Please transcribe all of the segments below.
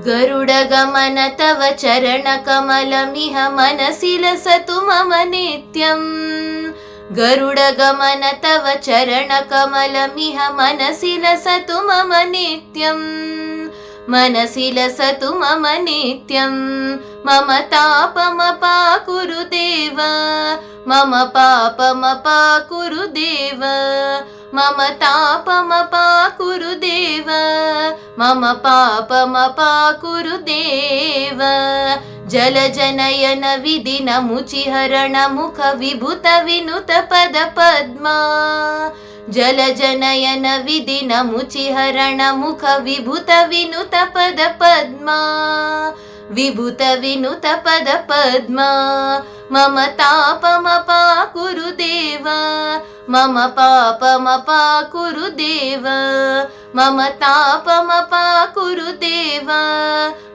गरुडगमन तव चरणकमलमिह मनसि लसतु मम नित्यम्। गरुडगमन तव चरणकमलमिह मनसि लसतु मम नित्यम्। मनसि लसतु मम नित्यम्। मम तापमपाकुरु देव, मम पापमपाकुरु देव। मम तापमपाकुरु देव, मम पापमपाकुरु देव। जलजनयन विदिन मुचिहरण मुख विभुत विनुत पद पद्मा। जलजनयन विदिन मुचिहरण मुख विभुत विनुत पद पद्मा। विभुत विनुत पद पद्मा। मम तापमपाकुरु देव, मम पापमपाकुरु देव। मम तापमपाकुरु देव,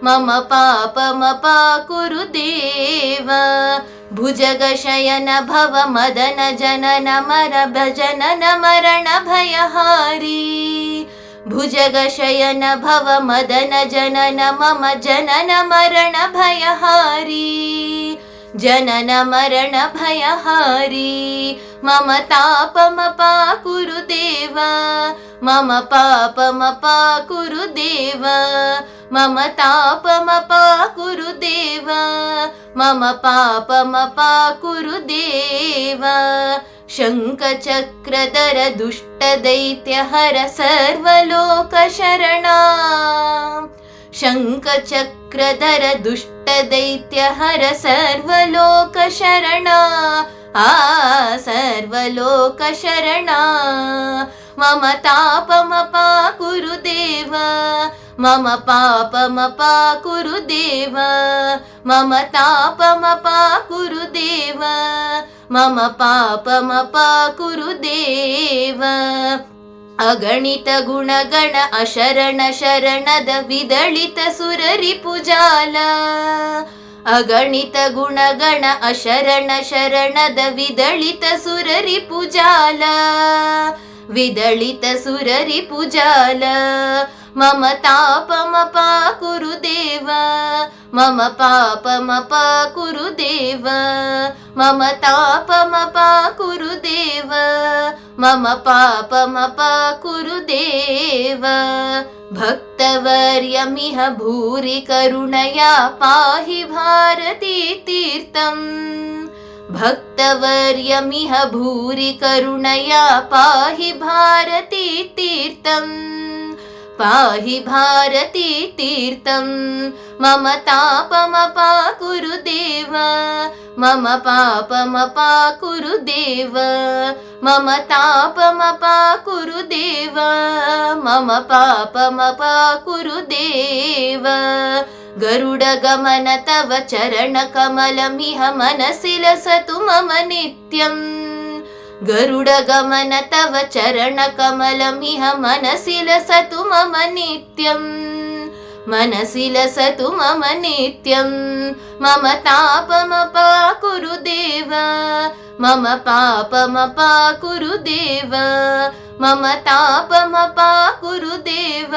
मम पापमपाकुरु देव। भुजगशयन भव मदन जनन मर भजनन मरण भयहारी। भुजगशयन भव मदन जनन मम जनन मरण भयहारी। जनन मरण भयहारी। मम तापमपाकुरु देव, मम पापमपाकुरु देव। मम तापमपाकुरु देव, मम पापमपाकुरु देव। शङ्खचक्रधर दुष्टदैत्यहर सर्वलोकशरणा। शङ्खचक्रधर दुष्टदैत्यहर सर्वलोकशरणा। सर्वलोकशरणा। मम तापमपाकुरु देव, मम पापमपाकुरु देव। मम तापमपाकुरु देव, मम पापमपाकुरु देव। अगणित गुणगण अशरण शरणद विदलित सुररिपुजाल। अगणित गुणगण अशरण शरणद विदलित सुररिपुजाल। विदलित सुररिपुजाल। मम तापमपाकुरु देव, मम पापमपाकुरु देव। मम तापमपाकुरु देव, मम पापमपाकुरु देव। भक्तवर्यमिह भूरि करुणया पाहि भारती तीर्थम्। भक्तवर्यमिह भूरि करुणया पाहि भारती तीर्थम्। पाहि भारती तीर्थम्। मम तापमपाकुरु देव, मम पापमपाकुरु देव। मम तापमपाकुरु देव, मम पापमपाकुरु देव। गरुडगमन तव चरणकमलमिह मनसि लसतु मम नित्यम्। गरुडगमन तव चरणकमलमिह मनसि लसतु मम नित्यम्। मनसि लसतु मम नित्यम्। मम तापमपाकुरु देव, मम पापमपाकुरु देव। मम तापमपाकुरु देव,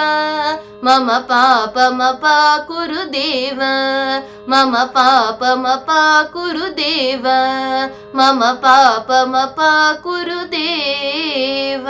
मम पापमपाकुरु देव। मम पापमपाकुरु देव, मम पापमपाकुरु देव।